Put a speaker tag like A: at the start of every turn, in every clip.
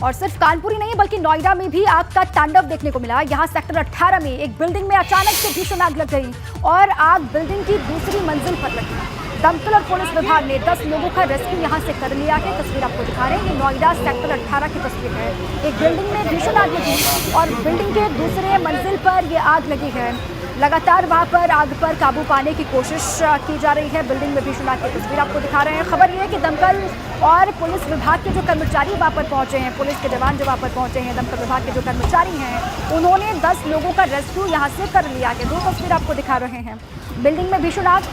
A: और सिर्फ कानपुर ही नहीं बल्कि नोएडा में भी आग का तांडव देखने को मिला। यहाँ सेक्टर 18 में एक बिल्डिंग में अचानक से भीषण आग लग गई और आग बिल्डिंग की दूसरी मंजिल पर लगी। दमकल और पुलिस विभाग ने 10 लोगों का रेस्क्यू यहां से कर लिया है। तस्वीर आपको दिखा रहे हैं, ये नोएडा सेक्टर 18 की तस्वीर है। एक बिल्डिंग में भीषण आग लगी और बिल्डिंग के दूसरे मंजिल पर ये आग लगी है। लगातार वहां पर आग पर काबू पाने की कोशिश की जा रही है। बिल्डिंग में भीषण आग की तस्वीर आपको दिखा रहे हैं। खबर ये है कि दमकल और पुलिस विभाग के जो कर्मचारी वहां पर पहुंचे हैं, पुलिस के जवान जो वहां पर पहुंचे हैं, दमकल विभाग के जो कर्मचारी हैं, उन्होंने 10 लोगों का रेस्क्यू यहाँ से कर लिया है। 2 तस्वीर आपको दिखा रहे हैं। बिल्डिंग में भीषण आग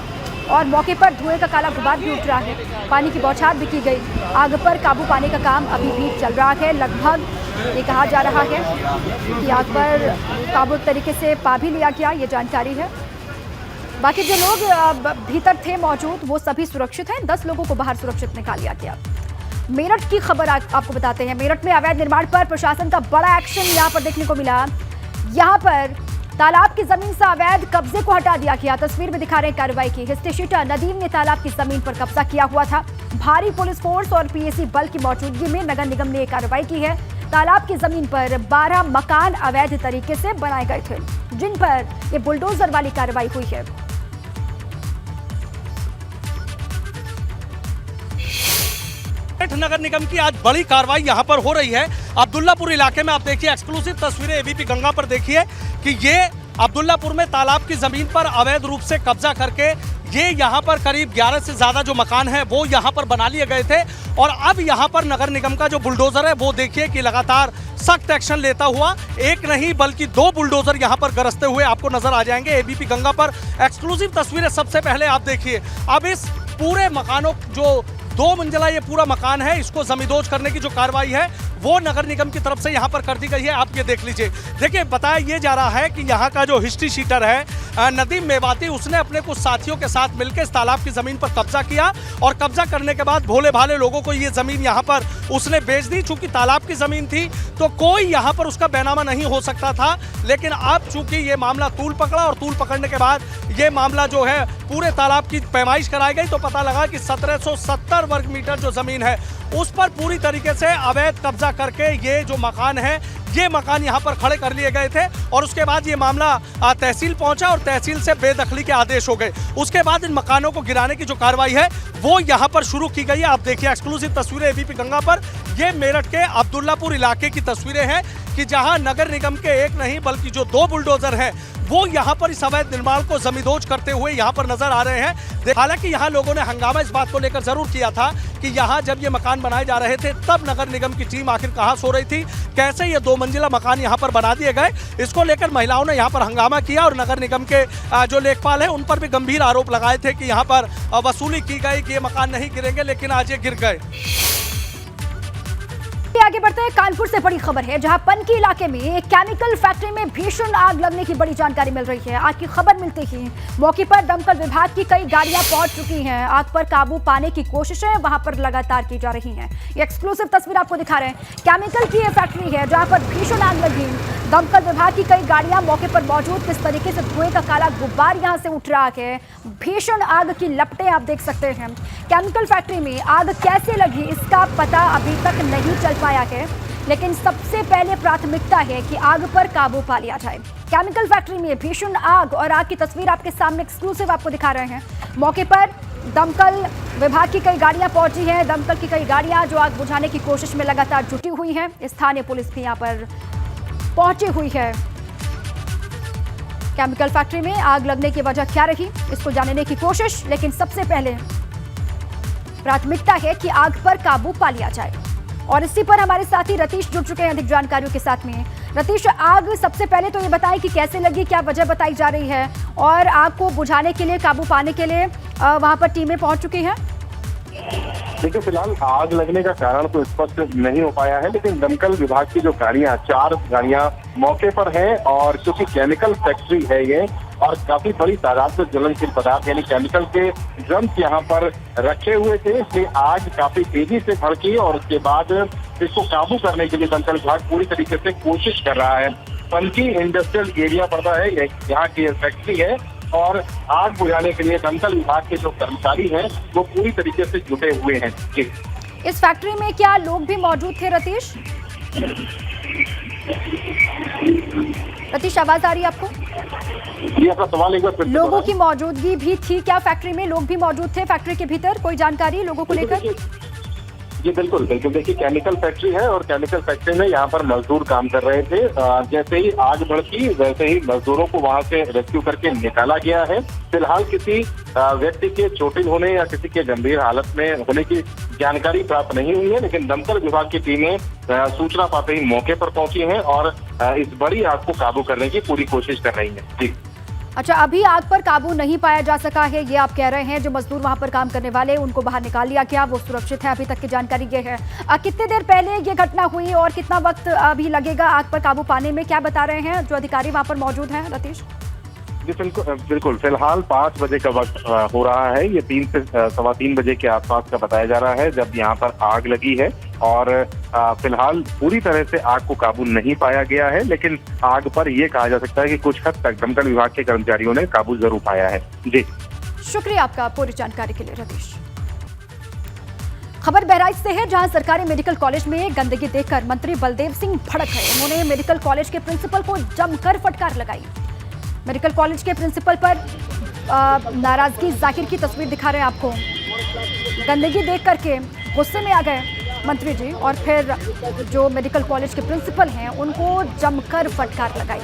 A: और मौके पर धुएं का काला गुबार भी उठ रहा है। पानी की बौछार भी की गई। आग पर काबू पाने का काम अभी भी चल रहा है। लगभग ये कहा जा रहा है कि आग पर काबू तरीके से पा भी लिया गया, ये जानकारी है। बाकी जो लोग भीतर थे मौजूद वो सभी सुरक्षित हैं। 10 लोगों को बाहर सुरक्षित निकाल लिया गया। मेरठ की खबर आपको बताते हैं। मेरठ में अवैध निर्माण पर प्रशासन का बड़ा एक्शन यहाँ पर देखने को मिला। यहाँ पर तालाब की जमीन से अवैध कब्जे को हटा दिया गया। तस्वीर में दिखा रहे हैं कार्रवाई की। हिस्ट्री शीटर नदीम ने तालाब की जमीन पर कब्जा किया हुआ था। भारी पुलिस फोर्स और पीएसी बल की मौजूदगी में नगर निगम ने कार्रवाई की है। तालाब की जमीन पर 12 मकान अवैध तरीके से बनाए गए थे, जिन पर ये बुलडोजर वाली कार्रवाई हुई है।
B: नगर निगम की आज बड़ी कार्रवाई यहां पर हो रही है। अब्दुल्लापुर इलाके में आप देखिए, एक्सक्लूसिव तस्वीरें एबीपी गंगा पर देखिए कि ये अब्दुल्लापुर में तालाब की जमीन पर अवैध रूप से कब्जा करके ये यहाँ पर करीब 11 से ज्यादा जो मकान हैं वो यहाँ पर बना लिए गए थे। और अब यहाँ पर नगर निगम का जो बुलडोजर है वो देखिए कि लगातार सख्त एक्शन लेता हुआ एक नहीं बल्कि 2 बुलडोजर यहाँ पर गरजते हुए आपको नजर आ जाएंगे। एबीपी गंगा पर एक्सक्लूसिव तस्वीरें सबसे पहले आप देखिए। अब इस पूरे मकानों जो 2 मंजिला ये पूरा मकान है, इसको जमींदोज करने की जो कार्रवाई है वो नगर निगम की तरफ से यहाँ पर कर दी गई है। आप ये देख लीजिए। देखिए, बताया ये जा रहा है कि यहाँ का जो हिस्ट्री शीटर है नदीम मेवाती, उसने अपने कुछ साथियों के साथ मिलकर इस तालाब की जमीन पर कब्जा किया और कब्जा करने के बाद भोले भाले लोगों को ये जमीन यहाँ पर उसने बेच दी। चूंकि तालाब की जमीन थी तो कोई यहाँ पर उसका बैनामा नहीं हो सकता था, लेकिन अब चूंकि ये मामला तूल पकड़ा और तूल पकड़ने के बाद ये मामला जो है पूरे तालाब की पैमाइश कराई गई तो पता लगा कि 1770 वर्ग मीटर जो जमीन है उस पर पूरी तरीके से अवैध कब्जा करके ये जो मकान है ये मकान यहाँ पर खड़े कर लिए गए थे। और उसके बाद ये मामला तहसील पहुंचा और तहसील से बेदखली के आदेश हो गए। उसके बाद इन मकानों को गिराने की जो कार्रवाई है वो यहाँ पर शुरू की गई है। आप देखिए, एक्सक्लूसिव तस्वीरें एबीपी गंगा पर। ये मेरठ के अब्दुल्लापुर इलाके की तस्वीरें हैं कि जहां नगर निगम के एक नहीं बल्कि जो 2 बुलडोजर हैं वो यहाँ पर इस अवैध निर्माण को जमींदोज करते हुए यहाँ पर नजर आ रहे हैं। हालांकि यहाँ लोगों ने हंगामा इस बात को लेकर जरूर किया था कि यहाँ जब ये मकान बनाए जा रहे थे तब नगर निगम की टीम आखिर कहाँ सो रही थी, कैसे ये 2 मंजिला मकान यहाँ पर बना दिए गए। इसको लेकर महिलाओं ने यहाँ पर हंगामा किया और नगर निगम के जो लेखपाल है उन पर भी गंभीर आरोप लगाए थे कि यहाँ पर वसूली की गई कि ये मकान नहीं गिरेंगे, लेकिन आज ये गिर गए।
A: आगे बढ़ते हैं। कानपुर से बड़ी खबर है, जहां पनकी इलाके में एक केमिकल फैक्ट्री में भीषण आग लगने की बड़ी जानकारी मिल रही है। आग की खबर मिलते ही मौके पर दमकल विभाग की कई गाड़ियां पहुंच चुकी हैं। आग पर काबू पाने की कोशिशें वहां पर लगातार की जा रही हैं। ये एक्सक्लूसिव तस्वीर आपको दिखा रहे हैं। केमिकल की यह फैक्ट्री है जहां पर भीषण आग लगी। दमकल विभाग की कई गाड़ियां मौके पर मौजूद। किस तरीके से धुएं का काला गुब्बार यहां से उठ रहा है, भीषण आग की लपटें आप देख सकते हैं। केमिकल फैक्ट्री में आग कैसे लगी इसका पता अभी तक नहीं चल पाया है, लेकिन सबसे पहले प्राथमिकता है कि आग पर काबू पा लिया जाए। केमिकल फैक्ट्री में भीषण आग और आग की तस्वीर आपके सामने एक्सक्लूसिव आपको दिखा रहे हैं। मौके पर दमकल विभाग की कई गाड़ियां पहुंची हैं। दमकल की कई गाड़ियां जो आग बुझाने की कोशिश में लगातार जुटी हुई हैं। स्थानीय पुलिस भी यहां पर पहुंची हुई है। केमिकल फैक्ट्री में आग लगने की वजह क्या रही इसको जानने की कोशिश, लेकिन सबसे पहले प्राथमिकता है कि आग पर काबू पा लिया जाए। और इसी पर हमारे साथी रतीश जुड़ चुके हैं अधिक जानकारियों के साथ में। रतीश, आग सबसे पहले तो ये बताएं कि कैसे लगी, क्या वजह बताई जा रही है और आग को बुझाने के लिए, काबू पाने के लिए वहां पर टीमें पहुंच चुकी हैं?
C: देखिए, फिलहाल आग लगने का कारण तो स्पष्ट नहीं हो पाया है, लेकिन दमकल विभाग की जो गाड़ियां, 4 गाड़ियां मौके पर हैं और क्योंकि केमिकल फैक्ट्री है ये और काफी बड़ी तादाद में ज्वलनशील पदार्थ यानी केमिकल के ड्रम्स यहाँ पर रखे हुए थे, इसलिए आग काफी तेजी से भड़की और उसके बाद इसको काबू करने के लिए दमकल विभाग पूरी तरीके से कोशिश कर रहा है। पनकी इंडस्ट्रियल एरिया पड़ता है, यहाँ की फैक्ट्री है और आग बुझाने के लिए दमकल विभाग के जो कर्मचारी हैं वो पूरी तरीके से जुटे हुए हैं।
A: इस फैक्ट्री में क्या लोग भी मौजूद थे रतीश? रतीश, आवाज आ रही है आपको?
C: ये आपका सवाल एक बार फिर से
A: लोगों
C: दोहराएं।
A: की मौजूदगी भी थी क्या फैक्ट्री में? लोग भी मौजूद थे फैक्ट्री के भीतर? कोई जानकारी लोगों को लेकर?
C: जी बिल्कुल बिल्कुल, देखिए केमिकल फैक्ट्री है और केमिकल फैक्ट्री में यहाँ पर मजदूर काम कर रहे थे। जैसे ही आग भड़की वैसे ही मजदूरों को वहाँ से रेस्क्यू करके निकाला गया है। फिलहाल किसी व्यक्ति के चोटिल होने या किसी के गंभीर हालत में होने की जानकारी प्राप्त नहीं हुई है, लेकिन दमकल विभाग की टीमें सूचना पाते ही मौके पर पहुंची हैं और इस बड़ी आग को काबू करने की पूरी कोशिश कर रही है। जी
A: अच्छा, अभी आग पर काबू नहीं पाया जा सका है, ये आप कह रहे हैं। जो मजदूर वहां पर काम करने वाले उनको बाहर निकाल लिया गया, वो सुरक्षित है, अभी तक की जानकारी ये है। कितने देर पहले ये घटना हुई और कितना वक्त अभी लगेगा आग पर काबू पाने में, क्या बता रहे हैं जो अधिकारी वहां पर मौजूद हैं? रतीश
C: जी बिल्कुल, फिलहाल 5 बजे का वक्त हो रहा है। ये 3 से 3:15 बजे के आसपास का बताया जा रहा है जब यहाँ पर आग लगी है और फिलहाल पूरी तरह से आग को काबू नहीं पाया गया है, लेकिन आग पर यह कहा जा सकता है कि कुछ हद तक दमकल विभाग के कर्मचारियों ने काबू जरूर पाया है। जी
A: शुक्रिया आपका पूरी जानकारी के लिए रतीश। खबर बहराइच से है, जहां सरकारी मेडिकल कॉलेज में गंदगी देखकर मंत्री बलदेव सिंह भड़क गए। उन्होंने मेडिकल कॉलेज के प्रिंसिपल को जमकर फटकार लगाई। मेडिकल कॉलेज के प्रिंसिपल पर नाराजगी जाहिर की तस्वीर दिखा रहे हैं आपको। गंदगी देख करके गुस्से में आ गए मंत्री जी और फिर जो मेडिकल कॉलेज के प्रिंसिपल हैं उनको जमकर फटकार लगाई।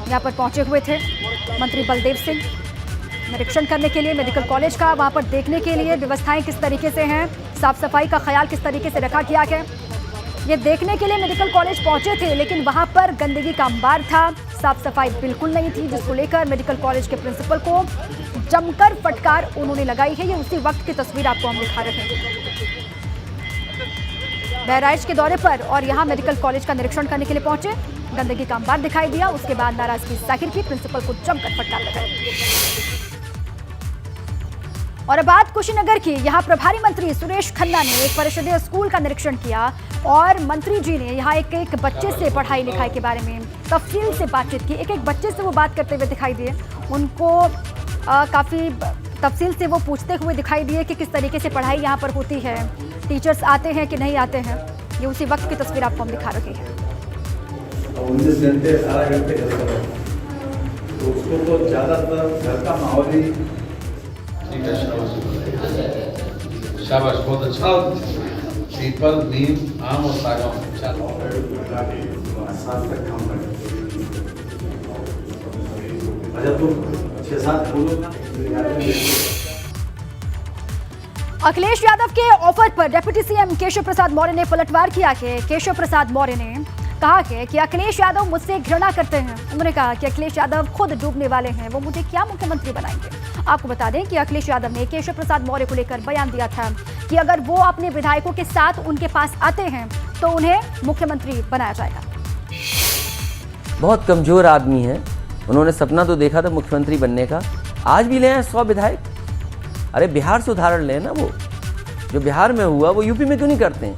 A: यहाँ पर पहुंचे हुए थे मंत्री बलदेव सिंह निरीक्षण करने के लिए मेडिकल कॉलेज का, वहाँ पर देखने के लिए व्यवस्थाएं किस तरीके से हैं, साफ सफाई का ख्याल किस तरीके से रखा गया है, ये देखने के लिए मेडिकल कॉलेज पहुंचे थे। लेकिन वहाँ पर गंदगी का अंबार था, साफ सफाई बिल्कुल नहीं थी, जिसको लेकर मेडिकल कॉलेज के प्रिंसिपल को जमकर फटकार उन्होंने लगाई है। ये उसी वक्त की तस्वीर आपको हम दिखा रहे हैं बहराइच के दौरे पर, और यहाँ मेडिकल कॉलेज का निरीक्षण करने के लिए पहुंचे। गंदगी का अंबार दिखाई दिया, उसके बाद नाराजगी जाहिर की, प्रिंसिपल को जमकर फटकार लगाई। और अब बात कुशीनगर की, यहाँ प्रभारी मंत्री सुरेश खन्ना ने एक परिषदीय स्कूल का निरीक्षण किया और मंत्री जी ने यहाँ एक एक बच्चे से पढ़ाई लिखाई के बारे में तफसील से बातचीत की। एक एक बच्चे से वो बात करते हुए दिखाई दिए, उनको काफ़ी तफसील से वो पूछते हुए दिखाई दिए कि किस तरीके से पढ़ाई यहाँ पर होती है, टीचर्स आते हैं कि नहीं आते हैं। ये उसी वक्त की तस्वीर आपको हम दिखा रहे हैं।
D: 19 घंटे 18 घंटे घर पर है, तो उसको तो ज़्यादातर घर का माहौल ही। ठीक है, शाबाश, बहुत अच्छा। पीपल, नीम, आम और सागवान
A: अखिलेश यादव के ऑफर पर डिप्टी सीएम केशव प्रसाद मौर्य ने पलटवार किया है। केशव प्रसाद मौर्य ने कहा है कि अखिलेश यादव मुझसे घृणा करते हैं। उन्होंने कहा कि अखिलेश यादव खुद डूबने वाले हैं, वो मुझे क्या मुख्यमंत्री बनाएंगे। आपको बता दें कि अखिलेश यादव ने केशव प्रसाद मौर्य को लेकर बयान दिया था कि अगर वो अपने विधायकों के साथ उनके पास आते हैं तो उन्हें मुख्यमंत्री बनाया जाएगा।
E: बहुत कमजोर आदमी है, उन्होंने सपना तो देखा था मुख्यमंत्री बनने का, आज भी ले आए 100 विधायक। अरे बिहार से उदाहरण लें ना, वो जो बिहार में हुआ वो यूपी में क्यों नहीं करते हैं?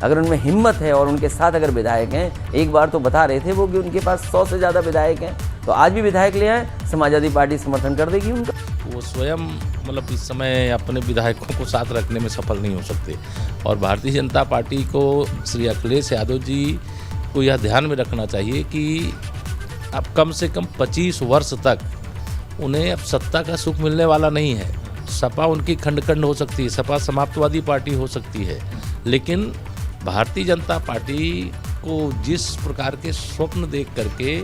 E: अगर उनमें हिम्मत है और उनके साथ अगर विधायक हैं, एक बार तो बता रहे थे वो कि उनके पास 100 से ज़्यादा विधायक हैं, तो आज भी विधायक ले आए, समाजवादी पार्टी समर्थन कर देगी उनका।
F: वो स्वयं मतलब इस समय अपने विधायकों को साथ रखने में सफल नहीं हो सकते और भारतीय जनता पार्टी को श्री अखिलेश यादव जी को यह ध्यान में रखना चाहिए कि अब कम से कम 25 वर्ष तक उन्हें अब सत्ता का सुख मिलने वाला नहीं है। सपा उनकी खंड खंड हो सकती है, सपा समाप्तवादी पार्टी हो सकती है, लेकिन भारतीय जनता पार्टी को जिस प्रकार के स्वप्न देख करके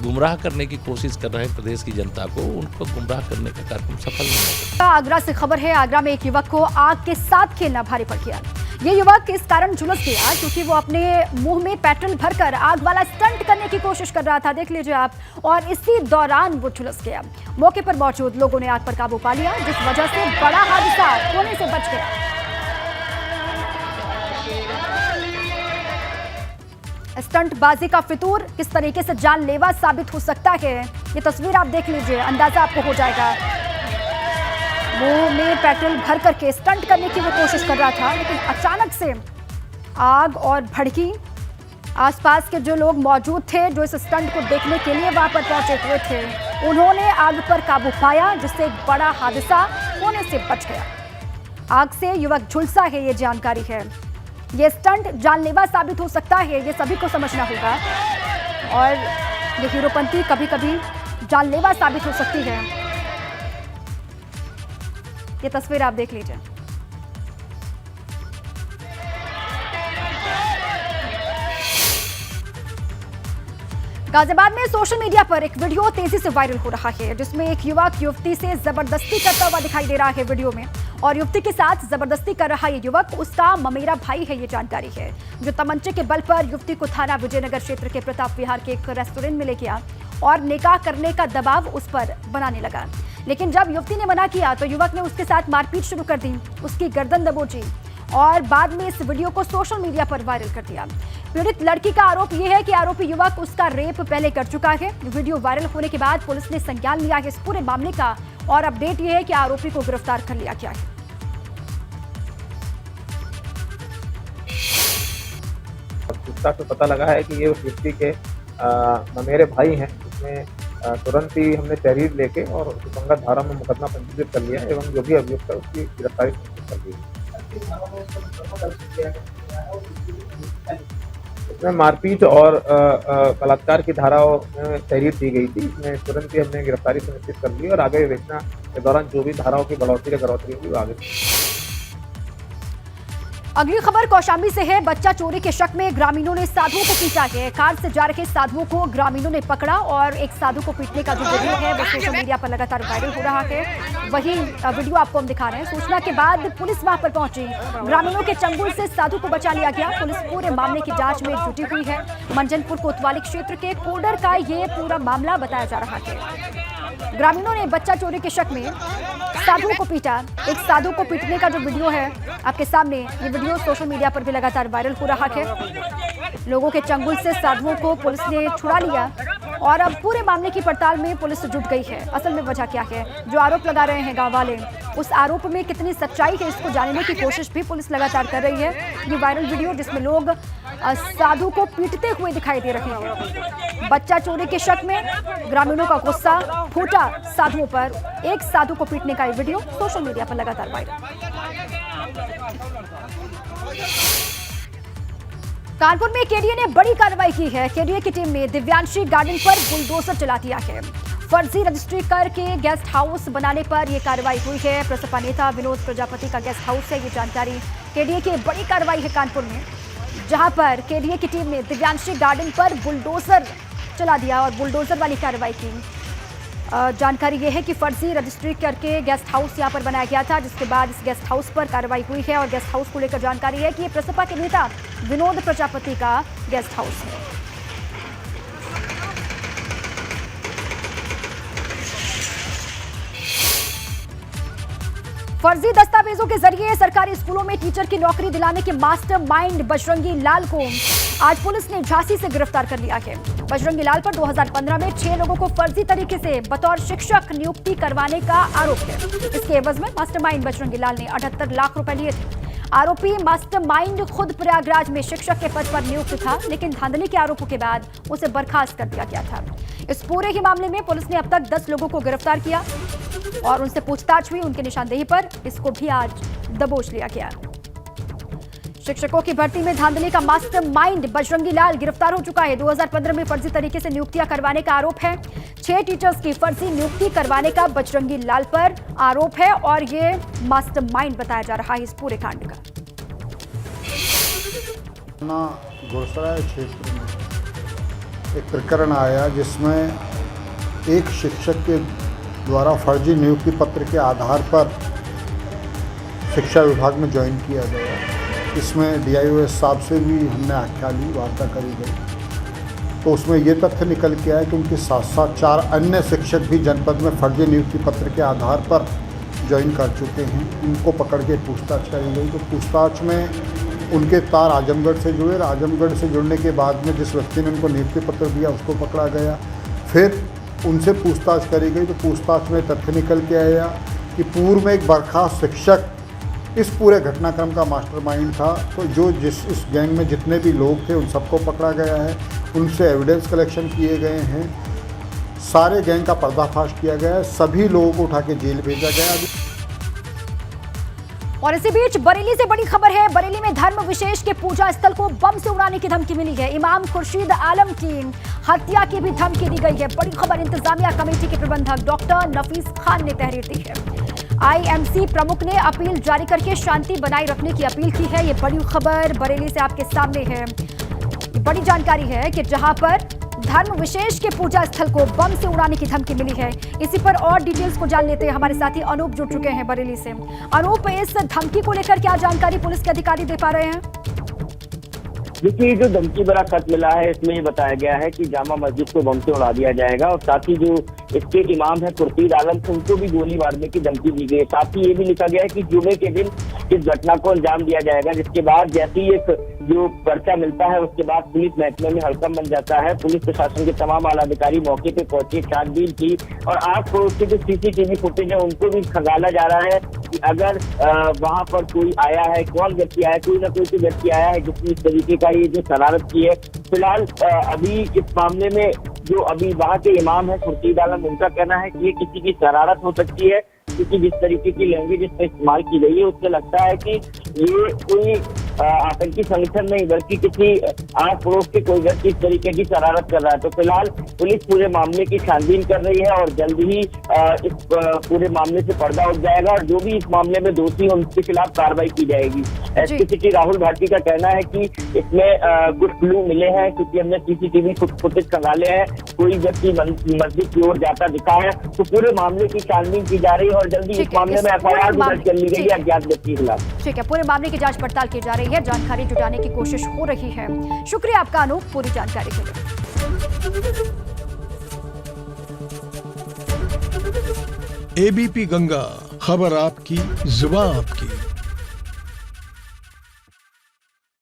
F: गुमराह करने की कोशिश कर रहे हैं प्रदेश की जनता को, उनको गुमराह करने का कार्यक्रम सफल नहीं होगा।
A: आगरा से खबर है, आगरा में एक युवक को आग के साथ खेलना भारी पड़ गया। ये युवक इस कारण झुलस गया क्योंकि वो अपने मुंह में पेट्रोल भरकर आग वाला स्टंट करने की कोशिश कर रहा था, देख लीजिए आप, और इसी दौरान वो झुलस गया। मौके पर मौजूद लोगों ने आग पर काबू पा लिया, जिस वजह से बड़ा हादसा होने से बच गया। स्टंटबाजी का फितूर किस तरीके से जानलेवा साबित हो सकता है, ये तस्वीर आप देख लीजिए, अंदाजा आपको हो जाएगा। मुंह में पेट्रोल भर करके स्टंट करने की वो कोशिश कर रहा था, लेकिन अचानक से आग और भड़की। आसपास के जो लोग मौजूद थे, जो इस स्टंट को देखने के लिए वहां पर पहुंचे हुए थे, उन्होंने आग पर काबू पाया, जिससे एक बड़ा हादसा होने से बच गया। आग से युवक झुलसा है, ये जानकारी है। ये स्टंट जानलेवा साबित हो सकता है, ये सभी को समझना होगा। और ये हीरोपंती कभी कभी जानलेवा साबित हो सकती है। ये तस्वीर आप देख लीजिए। गाजियाबाद में सोशल मीडिया पर एक वीडियो तेजी से वायरल हो रहा है, जिसमें एक युवक युवती से जबरदस्ती करता हुआ दिखाई दे रहा है वीडियो में। और युवती के साथ जबरदस्ती कर रहा ये युवक उसका ममेरा भाई है, ये जानकारी है, जो तमंचे के बल पर युवती को थाना विजयनगर क्षेत्र के प्रताप विहार के एक रेस्टोरेंट में ले गया और निकाह करने का दबाव उस पर बनाने लगा। लेकिन जब युवती ने मना किया तो युवक ने उसके साथ मारपीट शुरू कर दी, उसकी गर्दन दबोची और बाद में इस वीडियो को सोशल मीडिया पर वायरल कर दिया। पीड़ित लड़की का आरोप यह है कि आरोपी युवक उसका रेप पहले कर चुका है। वीडियो वायरल होने के बाद पुलिस ने संज्ञान लिया है इस पूरे मामले का और अपडेट यह है कि आरोपी को गिरफ्तार कर लिया गया है।
G: पूछताछ में पता लगा है कि ये उस व्यक्ति के मेरे भाई हैं। इसमें तुरंत ही हमने तहरीर लेके और सुसंगत धारा में मुकदमा पंजीकृत कर लिया एवं जो भी अभियुक्त है उसकी गिरफ्तारी कर दी। इसमें मारपीट और बलात्कार की धाराओं में तहरीर दी गई थी। इसमें तुरंत ही हमने गिरफ्तारी सुनिश्चित कर ली और आगे विवेचना के दौरान जो भी धाराओं की बढ़ोतरी या कटौती होगी वो आगे।
A: अगली खबर कौशाम्बी से है। बच्चा चोरी के शक में ग्रामीणों ने साधुओं को पीटा है। कार से जा रहे साधुओं को ग्रामीणों ने पकड़ा और एक साधु को पीटने का जो वीडियो है वो सोशल मीडिया पर लगातार वायरल हो रहा है। वही वीडियो आपको हम दिखा रहे हैं। सूचना के बाद पुलिस वहां पर पहुंची, ग्रामीणों के चंगुल से साधु को बचा लिया गया। पुलिस पूरे मामले की जांच में जुटी हुई है। मंजनपुर कोतवाली क्षेत्र के कोडर का ये पूरा मामला बताया जा रहा है। ग्रामीणों ने बच्चा चोरी के शक में साधुओं को पीटा। एक साधु को पीटने का जो वीडियो है आपके सामने, ये वीडियो सोशल मीडिया पर भी लगातार वायरल हो रहा है। लोगों के चंगुल से साधुओं को पुलिस ने छुड़ा लिया और अब पूरे मामले की पड़ताल में पुलिस जुट गई है। असल में वजह क्या है, जो आरोप लगा रहे हैं गांव वाले, उस आरोप में कितनी सच्चाई है इसको जानने की कोशिश भी पुलिस लगातार कर रही है। ये वायरल वीडियो जिसमें लोग साधु को पीटते हुए दिखाई दे रहे हैं। बच्चा चोरी के शक में ग्रामीणों का गुस्सा फूटा साधुओं पर। एक साधु को पीटने का ये वीडियो सोशल मीडिया पर लगातार वायरल। कानपुर में केडीए ने बड़ी कार्रवाई की है। केडीए की टीम ने दिव्यांशी गार्डन पर बुलडोजर चला दिया है। फर्जी रजिस्ट्री करके गेस्ट हाउस बनाने पर यह कार्रवाई हुई है। प्रसपा नेता विनोद प्रजापति का गेस्ट हाउस है, ये जानकारी। केडीए की बड़ी कार्रवाई है कानपुर में, जहां पर केडीए की टीम ने दिव्यांशी गार्डन पर बुलडोजर चला दिया और बुलडोजर वाली कार्रवाई की। जानकारी यह है कि फर्जी रजिस्ट्री करके गेस्ट हाउस यहां पर बनाया गया था, जिसके बाद इस गेस्ट हाउस पर कार्रवाई हुई है। और गेस्ट हाउस को लेकर जानकारी है कि ये प्रसपा के नेता विनोद प्रजापति का गेस्ट हाउस है। फर्जी दस्तावेजों के जरिए सरकारी स्कूलों में टीचर की नौकरी दिलाने के मास्टरमाइंड बजरंगी लाल को आज पुलिस ने झांसी से गिरफ्तार कर लिया है। बजरंगी लाल पर 2015 में 6 लोगों को फर्जी तरीके से बतौर शिक्षक नियुक्ति करवाने का आरोप है। इसके एवज में मास्टरमाइंड बजरंगी लाल ने 78 लाख रुपए लिए थे। आरोपी मास्टरमाइंड खुद प्रयागराज में शिक्षक के पद पर नियुक्त था, लेकिन धांधली के आरोपों के बाद उसे बर्खास्त कर दिया गया था। इस पूरे ही मामले में पुलिस ने अब तक 10 लोगों को गिरफ्तार किया और उनसे पूछताछ हुई। उनकी निशानदेही पर इसको भी आज दबोच लिया गया। शिक्षकों की भर्ती में धांधली का मास्टरमाइंड बजरंगी लाल गिरफ्तार हो चुका है। 2015 में फर्जी तरीके से नियुक्तियां करवाने का आरोप है। 6 टीचर्स की फर्जी नियुक्ति करवाने का बजरंगी लाल पर आरोप है और ये मास्टरमाइंड बताया जा रहा है इस पूरे कांड का।
H: घोड़सराय क्षेत्र में एक प्रकरण आया जिसमें एक शिक्षक के द्वारा फर्जी नियुक्ति पत्र के आधार पर शिक्षा विभाग में ज्वाइन किया गया। इसमें DIOS साहब से भी हमने आख्या ली, वार्ता करी गई, तो उसमें ये तथ्य निकल के आया कि उनके साथ साथ 4 अन्य शिक्षक भी जनपद में फर्जी नियुक्ति पत्र के आधार पर ज्वाइन कर चुके हैं। उनको पकड़ के पूछताछ करी गई, तो पूछताछ में उनके तार आजमगढ़ से जुड़े। आजमगढ़ से जुड़ने के बाद में जिस व्यक्ति ने उनको नियुक्ति पत्र दिया उसको पकड़ा गया। फिर उनसे पूछताछ करी गई, तो पूछताछ में तथ्य निकल के आया कि पूर्व में एक बर्खास्त शिक्षक इस पूरे घटनाक्रम का मास्टरमाइंड था। तो इस गैंग में जितने भी लोग थे उन सबको पकड़ा गया है, उनसे एविडेंस कलेक्शन किए गए हैं, सारे गैंग का पर्दाफाश किया गया है, सभी लोगों को उठा के जेल भेजा गया।
A: और इसी बीच बरेली से बड़ी खबर है। बरेली में धर्म विशेष के पूजा स्थल को बम से उड़ाने की धमकी मिली है। इमाम खुर्शीद आलम की हत्या की भी धमकी दी गई है। बड़ी खबर, इंतजामिया कमेटी के प्रबंधक डॉक्टर नफीस खान ने तहरीर दी है। आईएमसी प्रमुख ने अपील जारी करके शांति बनाए रखने की अपील की है। ये बड़ी खबर बरेली से आपके सामने है। बड़ी जानकारी है कि जहां पर धर्म विशेष के पूजा स्थल को बम से उड़ाने की धमकी मिली है। इसी पर और डिटेल्स को जान लेते हैं। हमारे साथी अनूप जुड़ चुके हैं बरेली से। अनूप, इस धमकी को लेकर क्या जानकारी पुलिस के अधिकारी दे पा रहे हैं?
I: देखिए, जो धमकी भरा खत मिला है इसमें ये बताया गया है कि जामा मस्जिद को बम से उड़ा दिया जाएगा और साथ ही जो इसके इमाम है खुर्शीद आलम उनको भी गोली मारने की धमकी दी गई है। साथ ही ये भी लिखा गया है कि जुमे के दिन इस घटना को अंजाम दिया जाएगा, जिसके बाद जैसे ही एक जो पर्चा मिलता है उसके बाद पुलिस महकमे में हड़कंप बन जाता है। पुलिस प्रशासन के तमाम आला अधिकारी मौके पे पहुंचे, छानबीन की और आस पड़ोस के जो सीसीटीवी फुटेज है उनको भी खंगाला जा रहा है कि अगर वहां पर कोई आया है, कौन व्यक्ति आया है, कोई ना कोई तो व्यक्ति आया है जिसने इस तरीके का ये जो शरारत की है। फिलहाल अभी इस मामले में जो अभी वहाँ के इमाम है खुर्शीद आलम, उनका कहना है कि ये किसी की शरारत हो सकती है, क्योंकि जिस तरीके की लैंग्वेज इसमें इस्तेमाल की गई है उससे लगता है कि ये कोई आतंकी संगठन नहीं बल्कि किसी आस पड़ोस के कोई व्यक्ति इस तरीके की शरारत कर रहा है। तो फिलहाल पुलिस पूरे मामले की छानबीन कर रही है और जल्द ही इस पूरे मामले से पर्दा उठ जाएगा और जो भी इस मामले में दोषी हो उनके खिलाफ कार्रवाई की जाएगी। एसपी सिटी राहुल भारती का कहना है कि इसमें कुछ क्लू मिले हैं, क्योंकि हमने सीसीटीवी फुटेज खंगाले हैं, कोई व्यक्ति मस्जिद की ओर जाता दिखा है। तो पूरे मामले की छानबीन की जा रही है और जल्दी इस मामले में एफआईआर दर्ज कर ली गई है अज्ञात व्यक्ति के खिलाफ।
A: ठीक है, पूरे मामले की जांच पड़ताल की जा रही है, जानकारी जुटाने की कोशिश हो रही है। शुक्रिया आपका अनूप पूरी जानकारी के लिए।
J: एबीपी गंगा, खबर आपकी, जुबान आपकी।